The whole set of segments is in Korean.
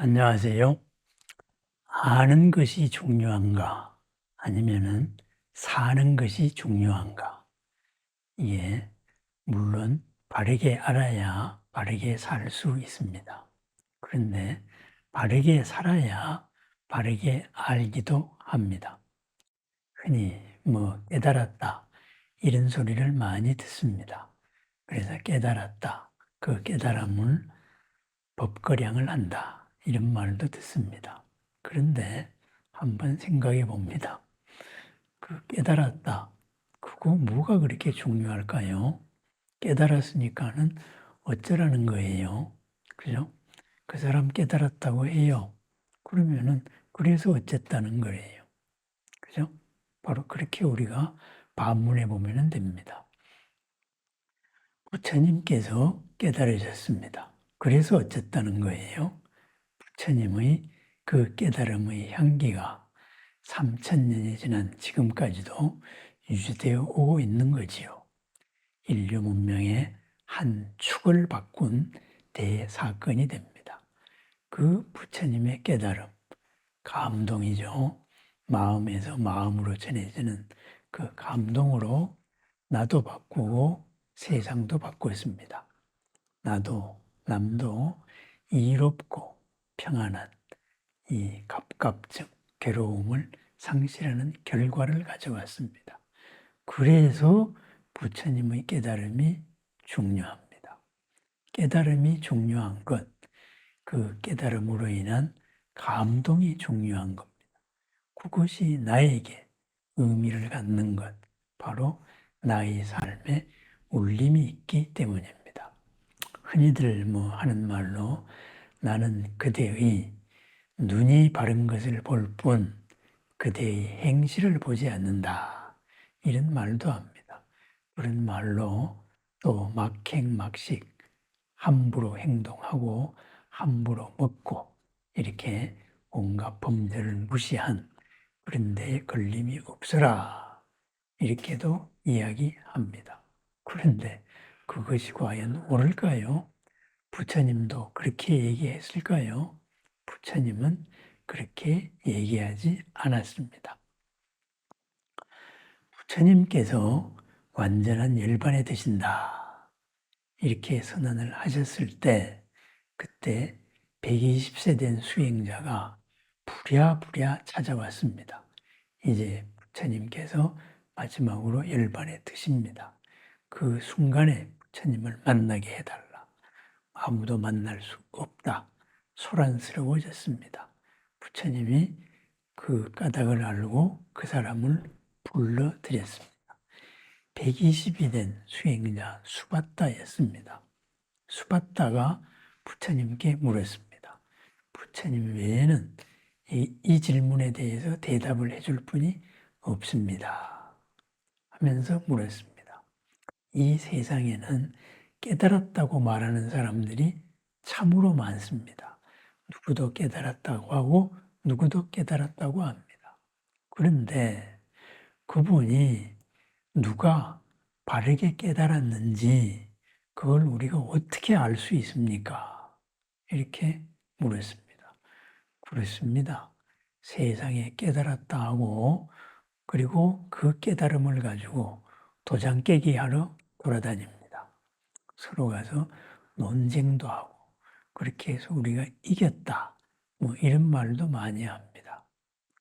안녕하세요. 아는 것이 중요한가? 아니면은 사는 것이 중요한가? 이게 물론 바르게 알아야 바르게 살 수 있습니다. 그런데 바르게 살아야 바르게 알기도 합니다. 흔히 깨달았다 이런 소리를 많이 듣습니다. 그래서 깨달았다. 그 깨달음을 법거량을 한다. 이런 말도 듣습니다. 그런데 한번 생각해 봅니다. 그 깨달았다. 그거 뭐가 그렇게 중요할까요? 깨달았으니까는 어쩌라는 거예요. 그죠? 그 사람 깨달았다고 해요. 그러면은 그래서 어쨌다는 거예요. 그죠? 바로 그렇게 우리가 반문해 보면 됩니다. 부처님께서 깨달으셨습니다. 그래서 어쨌다는 거예요. 부처님의 그 깨달음의 향기가 3000년이 지난 지금까지도 유지되어 오고 있는 거지요. 인류 문명의 한 축을 바꾼 대사건이 됩니다. 그 부처님의 깨달음, 감동이죠. 마음에서 마음으로 전해지는 그 감동으로 나도 바꾸고 세상도 바꾸었습니다. 나도 남도 이롭고 평안한 이 갑갑증, 괴로움을 상실하는 결과를 가져왔습니다. 그래서 부처님의 깨달음이 중요합니다. 깨달음이 중요한 것, 그 깨달음으로 인한 감동이 중요한 겁니다. 그것이 나에게 의미를 갖는 것, 바로 나의 삶에 울림이 있기 때문입니다. 흔히들 하는 말로 나는 그대의 눈이 바른 것을 볼 뿐 그대의 행실을 보지 않는다. 이런 말도 합니다. 그런 말로 또 막행막식, 함부로 행동하고 함부로 먹고 이렇게 온갖 범죄를 무시한 그런 데에 걸림이 없어라. 이렇게도 이야기합니다. 그런데 그것이 과연 옳을까요? 부처님도 그렇게 얘기했을까요? 부처님은 그렇게 얘기하지 않았습니다. 부처님께서 완전한 열반에 드신다. 이렇게 선언을 하셨을 때, 그때 120세 된 수행자가 부랴부랴 찾아왔습니다. 이제 부처님께서 마지막으로 열반에 드십니다. 그 순간에 부처님을 만나게 해달라. 아무도 만날 수 없다. 소란스러워졌습니다. 부처님이 그 까닭을 알고 그 사람을 불러들였습니다. 120이 된 수행자 수바타였습니다. 수바타가 부처님께 물었습니다. 부처님 외에는 이 질문에 대해서 대답을 해줄 분이 없습니다. 하면서 물었습니다. 이 세상에는 깨달았다고 말하는 사람들이 참으로 많습니다. 누구도 깨달았다고 하고 누구도 깨달았다고 합니다. 그런데 그분이 누가 바르게 깨달았는지 그걸 우리가 어떻게 알 수 있습니까? 이렇게 물었습니다. 그렇습니다. 세상에 깨달았다 하고 그리고 그 깨달음을 가지고 도장 깨기 하러 돌아다닙니다. 서로 가서 논쟁도 하고 그렇게 해서 우리가 이겼다. 이런 말도 많이 합니다.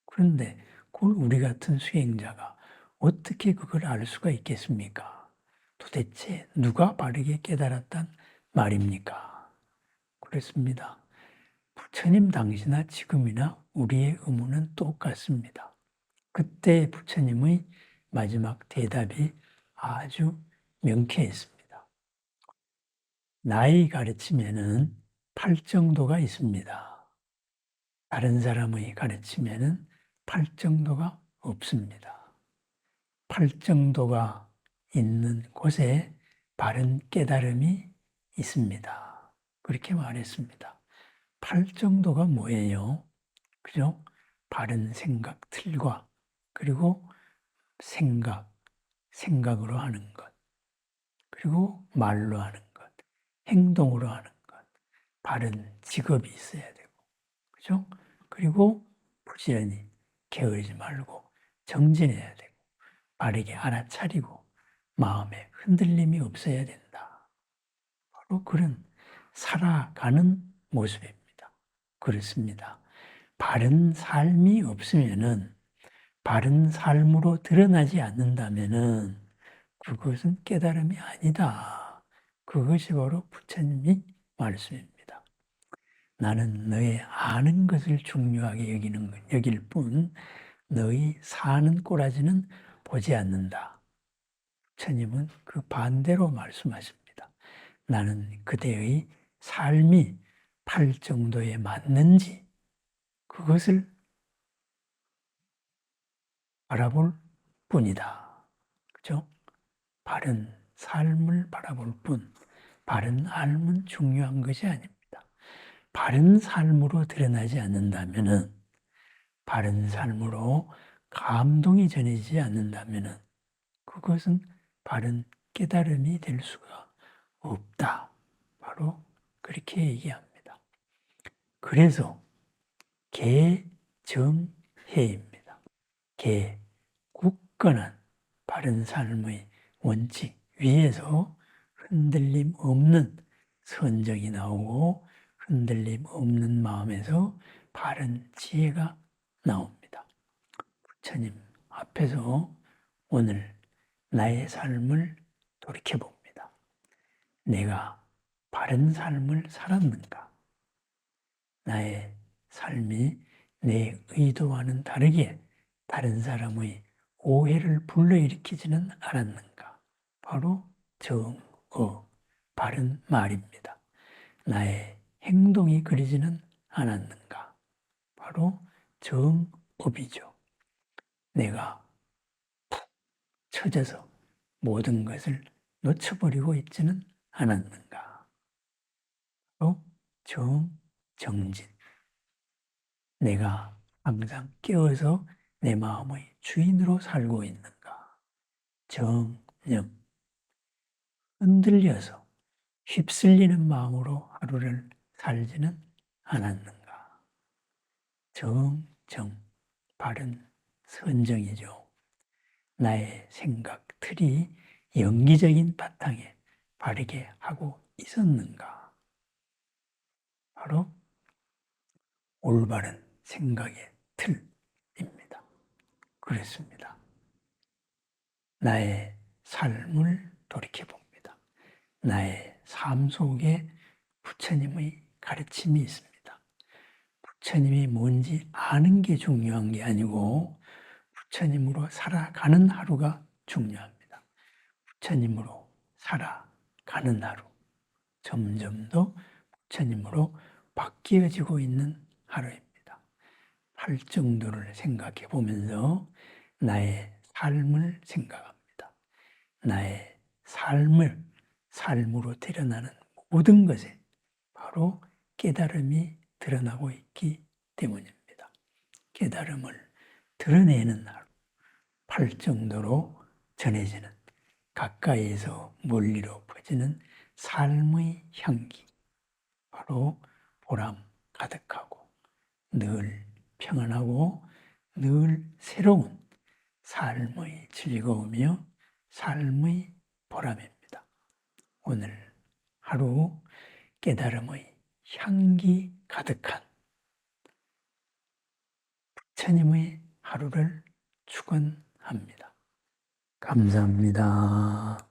그런데 그걸 우리 같은 수행자가 어떻게 그걸 알 수가 있겠습니까? 도대체 누가 바르게 깨달았단 말입니까? 그렇습니다. 부처님 당시나 지금이나 우리의 의무는 똑같습니다. 그때 부처님의 마지막 대답이 아주 명쾌했습니다. 나이 가르침에는 팔정도가 있습니다. 다른 사람의 가르침에는 팔정도가 없습니다. 팔정도가 있는 곳에 바른 깨달음이 있습니다. 그렇게 말했습니다. 팔정도가 뭐예요? 그죠? 바른 생각 틀과 그리고 생각으로 하는 것, 그리고 말로 하는 것, 행동으로 하는 것, 바른 직업이 있어야 되고, 그죠? 그리고 부지런히 게으르지 말고 정진해야 되고 바르게 알아차리고 마음에 흔들림이 없어야 된다. 바로 그런 살아가는 모습입니다. 그렇습니다. 바른 삶이 없으면은 바른 삶으로 드러나지 않는다면은 그것은 깨달음이 아니다. 그것이 바로 부처님이 말씀입니다. 나는 너의 아는 것을 중요하게 여길 뿐 너의 사는 꼬라지는 보지 않는다. 부처님은 그 반대로 말씀하십니다. 나는 그대의 삶이 팔 정도에 맞는지 그것을 바라볼 뿐이다. 그죠? 바른 삶을 바라볼 뿐, 바른 삶은 중요한 것이 아닙니다. 바른 삶으로 드러나지 않는다면은, 바른 삶으로 감동이 전해지지 않는다면은, 그것은 바른 깨달음이 될 수가 없다. 바로 그렇게 얘기합니다. 그래서 개정해입니다. 굳건한 바른 삶의 원칙 위에서 흔들림 없는 선정이 나오고 흔들림 없는 마음에서 바른 지혜가 나옵니다. 부처님 앞에서 오늘 나의 삶을 돌이켜봅니다. 내가 바른 삶을 살았는가? 나의 삶이 내 의도와는 다르게 다른 사람의 오해를 불러일으키지는 않았는가? 바로 정어, 바른 말입니다. 나의 행동이 그리지는 않았는가? 바로 정업이죠. 내가 푹 처져서 모든 것을 놓쳐버리고 있지는 않았는가? 바로 정진. 내가 항상 깨어서 내 마음의 주인으로 살고 있는가? 정념. 흔들려서 휩쓸리는 마음으로 하루를 살지는 않았는가? 정정. 바른 선정이죠. 나의 생각 틀이 영기적인 바탕에 바르게 하고 있었는가? 바로 올바른 생각의 틀입니다. 그렇습니다. 나의 삶을 돌이켜봅니다. 나의 삶 속에 부처님의 가르침이 있습니다. 부처님이 뭔지 아는 게 중요한 게 아니고 부처님으로 살아가는 하루가 중요합니다. 부처님으로 살아가는 하루. 점점 더 부처님으로 바뀌어지고 있는 하루입니다. 팔정도를 생각해 보면서 나의 삶을 생각합니다. 나의 삶으로 드러나는 모든 것에 바로 깨달음이 드러나고 있기 때문입니다. 깨달음을 드러내는 하루, 팔정도로 전해지는 가까이에서 멀리로 퍼지는 삶의 향기, 바로 보람 가득하고 늘 평안하고 늘 새로운 삶의 즐거움이요 삶의 보람입니다. 오늘 하루 깨달음의 향기 가득한 부처님의 하루를 축원합니다. 감사합니다.